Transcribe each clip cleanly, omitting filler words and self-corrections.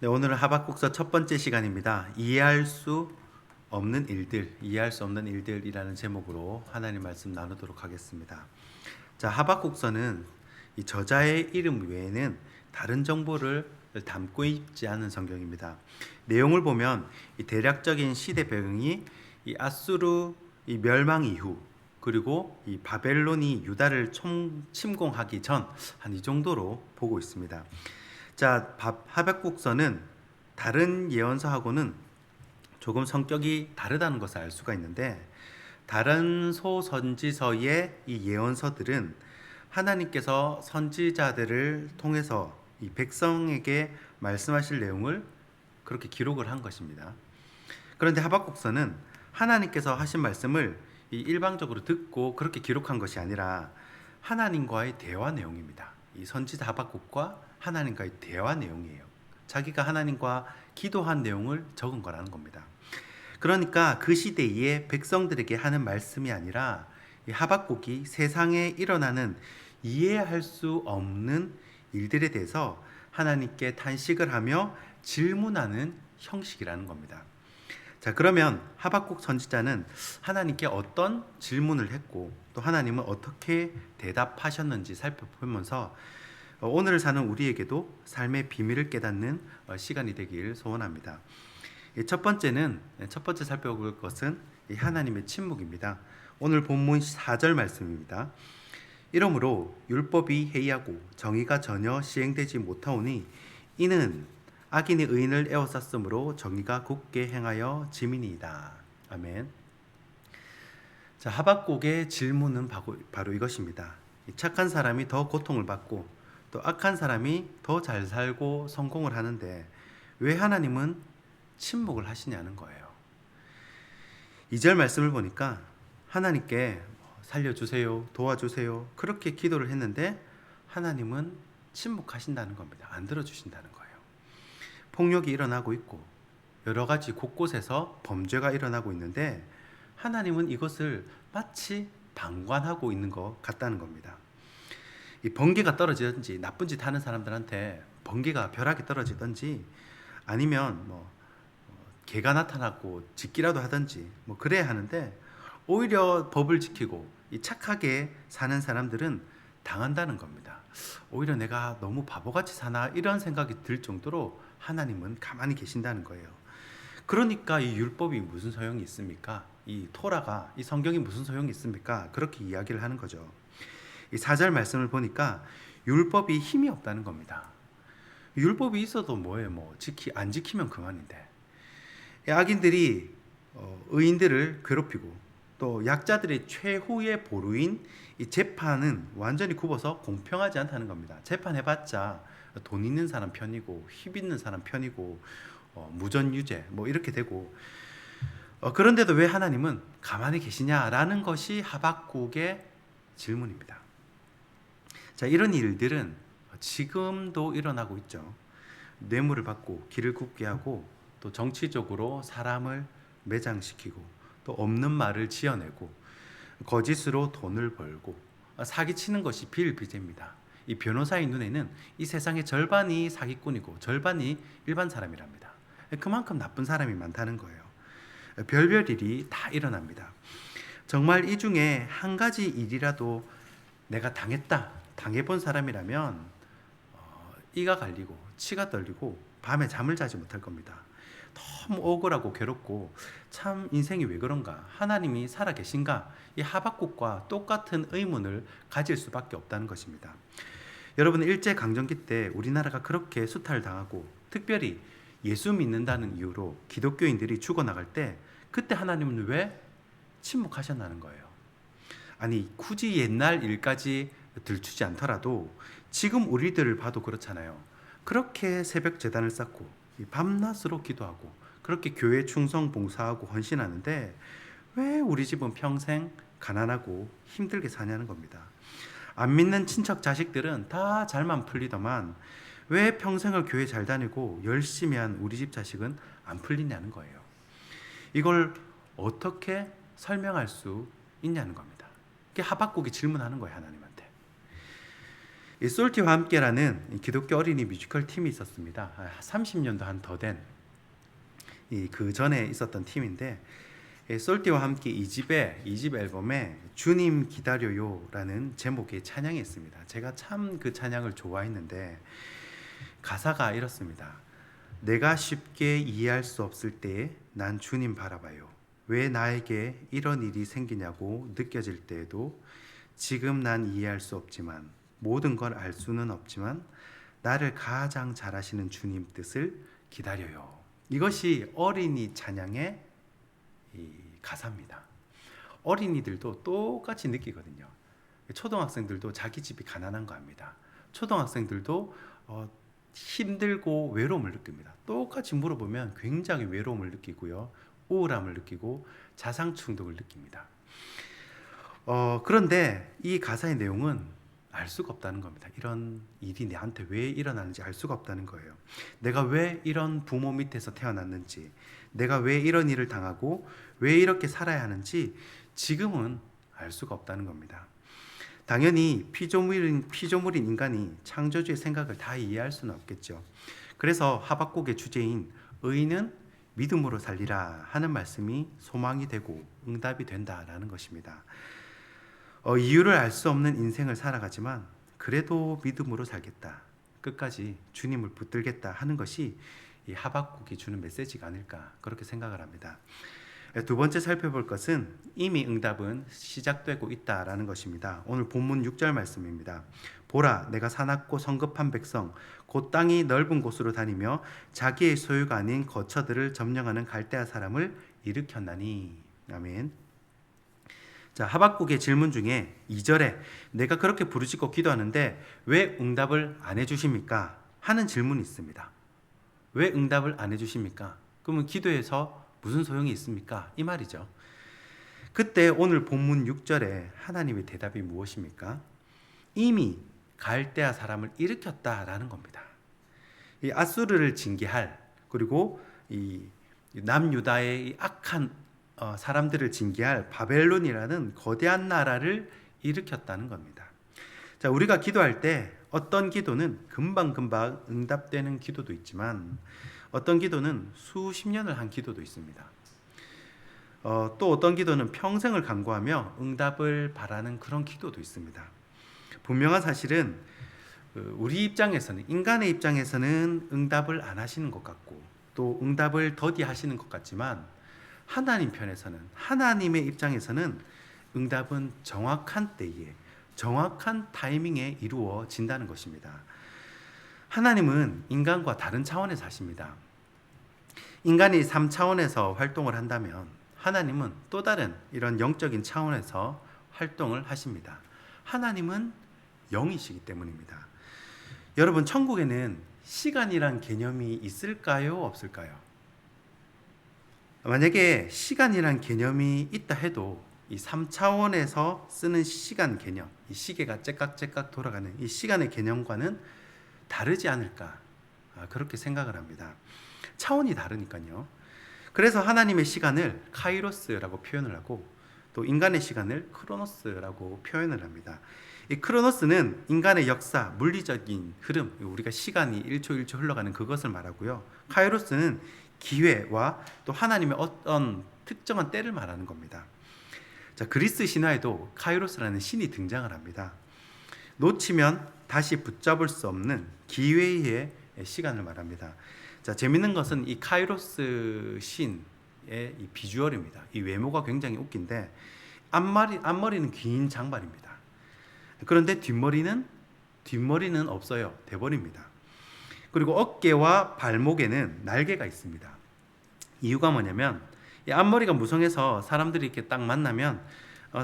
네, 오늘은 하박국서 첫 번째 시간입니다. 이해할 수 없는 일들이라는 제목으로 하나님 말씀 나누도록 하겠습니다. 자, 하박국서는 이 저자의 이름 외에는 다른 정보를 담고 있지 않은 성경입니다. 내용을 보면 이 대략적인 시대 배경이 이 아수르 이 멸망 이후, 그리고 이 바벨론이 유다를 침공하기 전 한 이 정도로 보고 있습니다. 자, 하박국서는 다른 예언서하고는 조금 성격이 다르다는 것을 알 수가 있는데, 다른 소선지서의 이 예언서들은 하나님께서 선지자들을 통해서 이 백성에게 말씀하실 내용을 그렇게 기록을 한 것입니다. 그런데 하박국서는 하나님께서 하신 말씀을 일방적으로 듣고 그렇게 기록한 것이 아니라 하나님과의 대화 내용입니다. 이 선지자 하박국과 하나님과의 대화 내용이에요. 자기가 하나님과 기도한 내용을 적은 거라는 겁니다. 그러니까 그 시대의 백성들에게 하는 말씀이 아니라 이 하박국이 세상에 일어나는 이해할 수 없는 일들에 대해서 하나님께 탄식을 하며 질문하는 형식이라는 겁니다. 자, 그러면 하박국 선지자는 하나님께 어떤 질문을 했고 또 하나님은 어떻게 대답하셨는지 살펴보면서 오늘을 사는 우리에게도 삶의 비밀을 깨닫는 시간이 되길 소원합니다. 첫 번째 살펴볼 것은 하나님의 침묵입니다. 오늘 본문 4절 말씀입니다. 이러므로 율법이 해이하고 정의가 전혀 시행되지 못하오니 이는 악인이 의인을 에워쌌으므로 정의가 굳게 행하여 짐이니이다. 아멘. 자, 하박국의 질문은 바로 이것입니다. 착한 사람이 더 고통을 받고 또 악한 사람이 더 잘 살고 성공을 하는데 왜 하나님은 침묵을 하시냐는 거예요. 2절 말씀을 보니까 하나님께 살려주세요, 도와주세요 그렇게 기도를 했는데 하나님은 침묵하신다는 겁니다. 안 들어주신다는 거예요. 폭력이 일어나고 있고 여러 가지 곳곳에서 범죄가 일어나고 있는데 하나님은 이것을 마치 방관하고 있는 것 같다는 겁니다. 이 번개가 떨어지든지 나쁜 짓 하는 사람들한테 번개가 벼락이 떨어지든지 아니면 개가 나타나고 짖기라도 하든지 그래야 하는데 오히려 법을 지키고 이 착하게 사는 사람들은 당한다는 겁니다. 오히려 내가 너무 바보같이 사나 이런 생각이 들 정도로 하나님은 가만히 계신다는 거예요. 그러니까 이 율법이 무슨 소용이 있습니까? 이 토라가, 이 성경이 무슨 소용이 있습니까? 그렇게 이야기를 하는 거죠. 이 4절 말씀을 보니까 율법이 힘이 없다는 겁니다. 율법이 있어도 뭐예요? 안 지키면 그만인데. 악인들이 의인들을 괴롭히고 또 약자들의 최후의 보루인 이 재판은 완전히 굽어서 공평하지 않다는 겁니다. 재판해봤자 돈 있는 사람 편이고 힘 있는 사람 편이고 무전유죄 이렇게 되고 그런데도 왜 하나님은 가만히 계시냐라는 것이 하박국의 질문입니다. 자, 이런 일들은 지금도 일어나고 있죠. 뇌물을 받고 길을 굽게 하고 또 정치적으로 사람을 매장시키고 또 없는 말을 지어내고 거짓으로 돈을 벌고 사기치는 것이 비일비재입니다. 이 변호사의 눈에는 이 세상의 절반이 사기꾼이고 절반이 일반 사람이랍니다. 그만큼 나쁜 사람이 많다는 거예요. 별별 일이 다 일어납니다. 정말 이 중에 한 가지 일이라도 내가 당해본 사람이라면 이가 갈리고 치가 떨리고 밤에 잠을 자지 못할 겁니다. 너무 억울하고 괴롭고 참 인생이 왜 그런가, 하나님이 살아계신가, 이 하박국과 똑같은 의문을 가질 수밖에 없다는 것입니다. 여러분, 일제강점기 때 우리나라가 그렇게 수탈당하고 특별히 예수 믿는다는 이유로 기독교인들이 죽어나갈 때 그때 하나님은 왜 침묵하셨나는 거예요. 아니, 굳이 옛날 일까지 들추지 않더라도 지금 우리들을 봐도 그렇잖아요. 그렇게 새벽 제단을 쌓고 밤낮으로 기도하고 그렇게 교회 충성 봉사하고 헌신하는데 왜 우리 집은 평생 가난하고 힘들게 사냐는 겁니다. 안 믿는 친척 자식들은 다 잘만 풀리더만 왜 평생을 교회 잘 다니고 열심히 한 우리 집 자식은 안 풀리냐는 거예요. 이걸 어떻게 설명할 수 있냐는 겁니다. 이게 하박국이 질문하는 거예요, 하나님한테. 이 솔티와 함께라는 이 기독교 어린이 뮤지컬 팀이 있었습니다. 30년도 한 더 된 그 전에 있었던 팀인데, 솔티와 함께 2집 앨범에 주님 기다려요라는 제목의 찬양이 있습니다. 제가 참 그 찬양을 좋아했는데 가사가 이렇습니다. 내가 쉽게 이해할 수 없을 때에 난 주님 바라봐요. 왜 나에게 이런 일이 생기냐고 느껴질 때에도 지금 난 이해할 수 없지만 모든 걸 알 수는 없지만 나를 가장 잘 아시는 주님 뜻을 기다려요. 이것이 어린이 찬양의 이 가사입니다. 어린이들도 똑같이 느끼거든요. 초등학생들도 자기 집이 가난한 거 압니다. 초등학생들도 힘들고 외로움을 느낍니다. 똑같이 물어보면 굉장히 외로움을 느끼고요, 우울함을 느끼고 자상 충동을 느낍니다. 그런데 이 가사의 내용은 알 수가 없다는 겁니다. 이런 일이 내한테 왜 일어나는지 알 수가 없다는 거예요. 내가 왜 이런 부모 밑에서 태어났는지, 내가 왜 이런 일을 당하고 왜 이렇게 살아야 하는지 지금은 알 수가 없다는 겁니다. 당연히 피조물인 인간이 창조주의 생각을 다 이해할 수는 없겠죠. 그래서 하박국의 주제인 의인은 믿음으로 살리라 하는 말씀이 소망이 되고 응답이 된다라는 것입니다. 이유를 알 수 없는 인생을 살아가지만 그래도 믿음으로 살겠다, 끝까지 주님을 붙들겠다 하는 것이 이 하박국이 주는 메시지가 아닐까, 그렇게 생각을 합니다. 두 번째 살펴볼 것은 이미 응답은 시작되고 있다라는 것입니다. 오늘 본문 6절 말씀입니다. 보라, 내가 사납고 성급한 백성 곧 땅이 넓은 곳으로 다니며 자기의 소유가 아닌 거처들을 점령하는 갈대아 사람을 일으켰나니. 아멘. 자, 하박국의 질문 중에 2절에 내가 그렇게 부르짖고 기도하는데 왜 응답을 안 해주십니까? 하는 질문이 있습니다. 왜 응답을 안 해주십니까? 그러면 기도해서 무슨 소용이 있습니까? 이 말이죠. 그때 오늘 본문 6절에 하나님의 대답이 무엇입니까? 이미 갈대아 사람을 일으켰다라는 겁니다. 이 아수르를 징계할, 그리고 이 남유다의 이 악한 사람들을 징계할 바벨론이라는 거대한 나라를 일으켰다는 겁니다. 자, 우리가 기도할 때 어떤 기도는 금방금방 응답되는 기도도 있지만 어떤 기도는 수십 년을 한 기도도 있습니다. 또 어떤 기도는 평생을 간구하며 응답을 바라는 그런 기도도 있습니다. 분명한 사실은 우리 입장에서는, 인간의 입장에서는 응답을 안 하시는 것 같고 또 응답을 더디하시는 것 같지만 하나님 편에서는, 하나님의 입장에서는 응답은 정확한 때에 정확한 타이밍에 이루어진다는 것입니다. 하나님은 인간과 다른 차원에서 하십니다. 인간이 3차원에서 활동을 한다면 하나님은 또 다른 이런 영적인 차원에서 활동을 하십니다. 하나님은 영이시기 때문입니다. 여러분, 천국에는 시간이란 개념이 있을까요? 없을까요? 만약에 시간이란 개념이 있다 해도 이 3차원에서 쓰는 시간 개념, 이 시계가 째깍째깍 돌아가는 이 시간의 개념과는 다르지 않을까, 그렇게 생각을 합니다. 차원이 다르니까요. 그래서 하나님의 시간을 카이로스라고 표현을 하고 또 인간의 시간을 크로노스라고 표현을 합니다. 이 크로노스는 인간의 역사, 물리적인 흐름, 우리가 시간이 1초 1초 흘러가는 그것을 말하고요. 카이로스는 기회와 또 하나님의 어떤 특정한 때를 말하는 겁니다. 자, 그리스 신화에도 카이로스라는 신이 등장을 합니다. 놓치면 다시 붙잡을 수 없는 기회의 시간을 말합니다. 자, 재밌는 것은 이 카이로스 신의 이 비주얼입니다. 이 외모가 굉장히 웃긴데 앞머리는 긴 장발입니다. 그런데 뒷머리는 없어요. 돼버립니다. 그리고 어깨와 발목에는 날개가 있습니다. 이유가 뭐냐면 이 앞머리가 무성해서 사람들이 이렇게 딱 만나면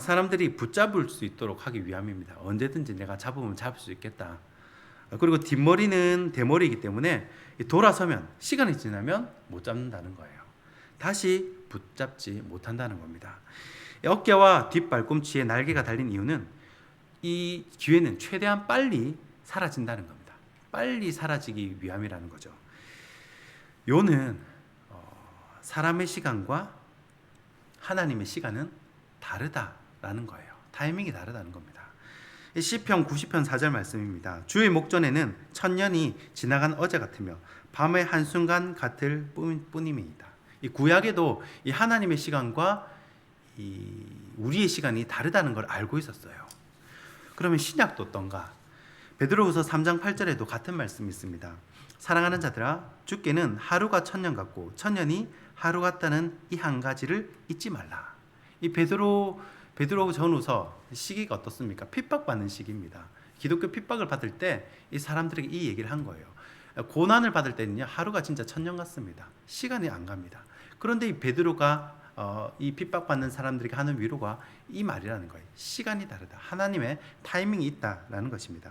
사람들이 붙잡을 수 있도록 하기 위함입니다. 언제든지 내가 잡으면 잡을 수 있겠다. 그리고 뒷머리는 대머리이기 때문에 돌아서면, 시간이 지나면 못 잡는다는 거예요. 다시 붙잡지 못한다는 겁니다. 어깨와 뒷발꿈치에 날개가 달린 이유는 이 기회는 최대한 빨리 사라진다는 겁니다. 빨리 사라지기 위함이라는 거죠. 요는 사람의 시간과 하나님의 시간은 다르다라는 거예요. 타이밍이 다르다는 겁니다. 시편 90편 4절 말씀입니다. 주의 목전에는 천년이 지나간 어제 같으며 밤의 한순간 같을 뿐임이다. 이 구약에도 이 하나님의 시간과 이 우리의 시간이 다르다는 걸 알고 있었어요. 그러면 신약도 어떤가? 베드로후서 3장 8절에도 같은 말씀이 있습니다. 사랑하는 자들아, 주께는 하루가 천년 같고 천년이 하루 같다는 이 한 가지를 잊지 말라. 이 베드로 전후서 시기가 어떻습니까? 핍박받는 시기입니다. 기독교 핍박을 받을 때 이 사람들에게 이 얘기를 한 거예요. 고난을 받을 때는요, 하루가 진짜 천년 같습니다. 시간이 안 갑니다. 그런데 이 베드로가 이 핍박받는 사람들에게 하는 위로가 이 말이라는 거예요. 시간이 다르다. 하나님의 타이밍이 있다라는 것입니다.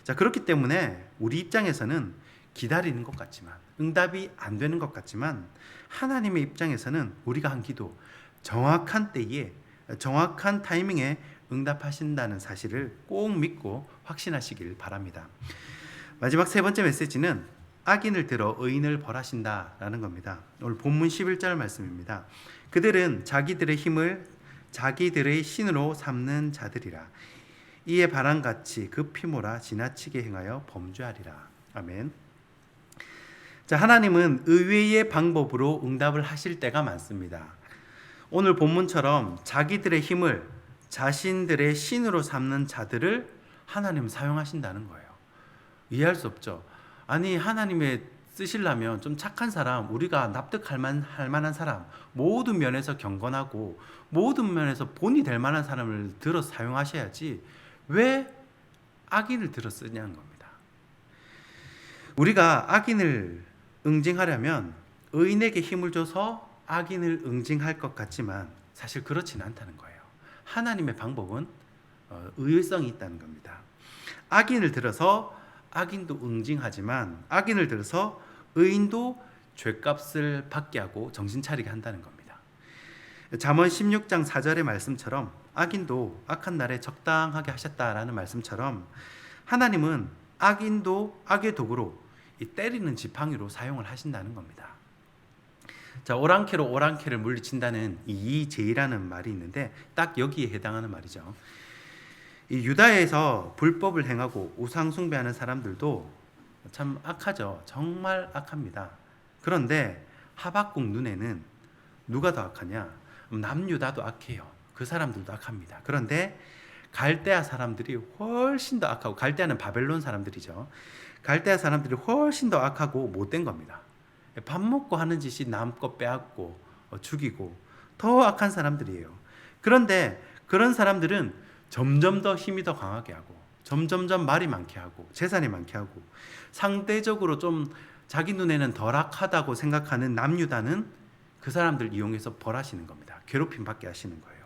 자, 그렇기 때문에 우리 입장에서는 기다리는 것 같지만, 응답이 안 되는 것 같지만, 하나님의 입장에서는 우리가 한 기도 정확한 때에 정확한 타이밍에 응답하신다는 사실을 꼭 믿고 확신하시길 바랍니다. 마지막 세 번째 메시지는 악인을 들어 의인을 벌하신다라는 겁니다. 오늘 본문 11절 말씀입니다. 그들은 자기들의 힘을 자기들의 신으로 삼는 자들이라. 이에 바람같이 그 피모라 지나치게 행하여 범죄하리라. 아멘. 자, 하나님은 의외의 방법으로 응답을 하실 때가 많습니다. 오늘 본문처럼 자기들의 힘을 자신들의 신으로 삼는 자들을 하나님은 사용하신다는 거예요. 이해할 수 없죠. 아니, 하나님의 쓰시려면 좀 착한 사람, 우리가 납득할 만한 사람, 모든 면에서 경건하고 모든 면에서 본이 될 만한 사람을 들어 사용하셔야지 왜 악인을 들어 쓰냐는 겁니다. 우리가 악인을 응징하려면 의인에게 힘을 줘서 악인을 응징할 것 같지만 사실 그렇지는 않다는 거예요. 하나님의 방법은 의외성이 있다는 겁니다. 악인을 들어서 악인도 응징하지만 악인을 들어서 의인도 죄값을 받게 하고 정신 차리게 한다는 겁니다. 잠언 16장 4절의 말씀처럼 악인도 악한 날에 적당하게 하셨다라는 말씀처럼 하나님은 악인도 악의 도구로 이 때리는 지팡이로 사용을 하신다는 겁니다. 자, 오랑캐로 오랑캐를 물리친다는 이제이라는 말이 있는데 딱 여기에 해당하는 말이죠. 이 유다에서 불법을 행하고 우상 숭배하는 사람들도 참 악하죠. 정말 악합니다. 그런데 하박국 눈에는 누가 더 악하냐? 남유다도 악해요. 그 사람들도 악합니다. 그런데 갈대아 사람들이 훨씬 더 악하고, 갈대아는 바벨론 사람들이죠. 갈대아 사람들이 훨씬 더 악하고 못된 겁니다. 밥 먹고 하는 짓이 남 거 빼앗고 죽이고 더 악한 사람들이에요. 그런데 그런 사람들은 점점 더 힘이 더 강하게 하고 점점점 말이 많게 하고 재산이 많게 하고 상대적으로 좀 자기 눈에는 덜 악하다고 생각하는 남유다는 그 사람들 이용해서 벌하시는 겁니다. 괴롭힘 받게 하시는 거예요.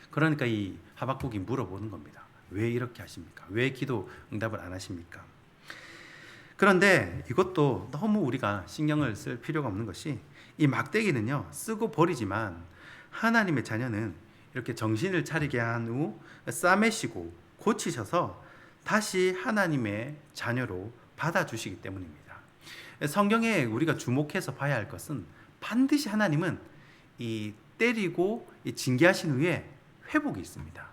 그러니까 이 하박국이 물어보는 겁니다. 왜 이렇게 하십니까? 왜 기도 응답을 안 하십니까? 그런데 이것도 너무 우리가 신경을 쓸 필요가 없는 것이, 이 막대기는요 쓰고 버리지만 하나님의 자녀는 이렇게 정신을 차리게 한 후 싸매시고 고치셔서 다시 하나님의 자녀로 받아주시기 때문입니다. 성경에 우리가 주목해서 봐야 할 것은 반드시 하나님은 이 때리고 이 징계하신 후에 회복이 있습니다.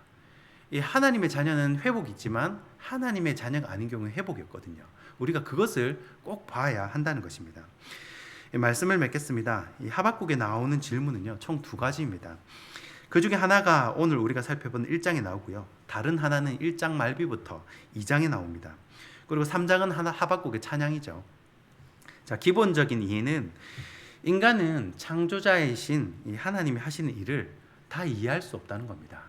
이 하나님의 자녀는 회복이 있지만 하나님의 자녀가 아닌 경우에 회복이 없거든요. 우리가 그것을 꼭 봐야 한다는 것입니다. 말씀을 맺겠습니다. 이 하박국에 나오는 질문은요 총 두 가지입니다. 그 중에 하나가 오늘 우리가 살펴본 1장에 나오고요. 다른 하나는 1장 말비부터 2장에 나옵니다. 그리고 3장은 하박국의 찬양이죠. 자, 기본적인 이해는 인간은 창조자이신 이 하나님이 하시는 일을 다 이해할 수 없다는 겁니다.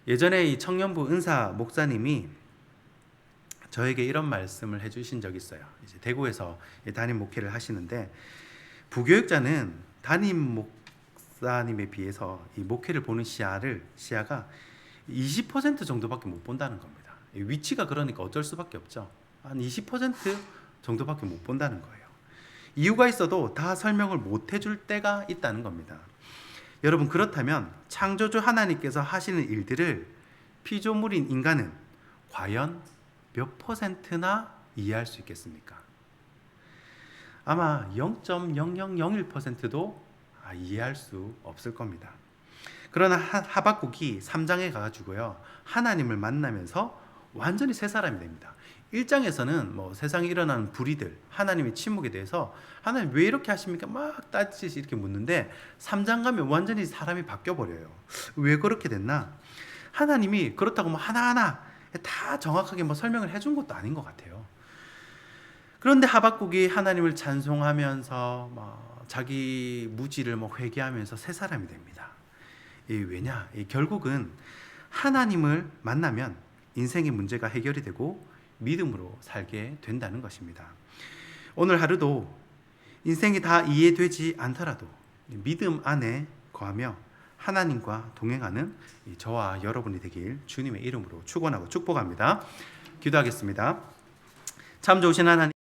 예전에 이 청년부 은사 목사님이 저에게 이런 말씀을 해주신 적이 있어요. 이제 대구에서 담임 목회를 하시는데, 부교육자는 담임 목사님에 비해서 이 목회를 보는 시야가 20% 정도밖에 못 본다는 겁니다. 위치가 그러니까 어쩔 수밖에 없죠. 한 20% 정도밖에 못 본다는 거예요. 이유가 있어도 다 설명을 못 해줄 때가 있다는 겁니다. 여러분, 그렇다면 창조주 하나님께서 하시는 일들을 피조물인 인간은 과연 몇 %나 이해할 수 있겠습니까? 아마 0.0001%도 이해할 수 없을 겁니다. 그러나 하박국이 3장에 가가지고요, 하나님을 만나면서 완전히 새 사람이 됩니다. 1장에서는 뭐 세상에 일어나는 불의들, 하나님의 침묵에 대해서 하나님 왜 이렇게 하십니까? 막 따지듯이 이렇게 묻는데 3장 가면 완전히 사람이 바뀌어 버려요. 왜 그렇게 됐나? 하나님이 그렇다고 뭐 하나하나 다 정확하게 뭐 설명을 해준 것도 아닌 것 같아요. 그런데 하박국이 하나님을 찬송하면서 뭐 자기 무지를 뭐 회개하면서 새 사람이 됩니다. 왜냐? 결국은 하나님을 만나면 인생의 문제가 해결이 되고 믿음으로 살게 된다는 것입니다. 오늘 하루도 인생이 다 이해되지 않더라도 믿음 안에 거하며 하나님과 동행하는 저와 여러분이 되길 주님의 이름으로 축원하고 축복합니다. 기도하겠습니다. 참 좋으신 하나님,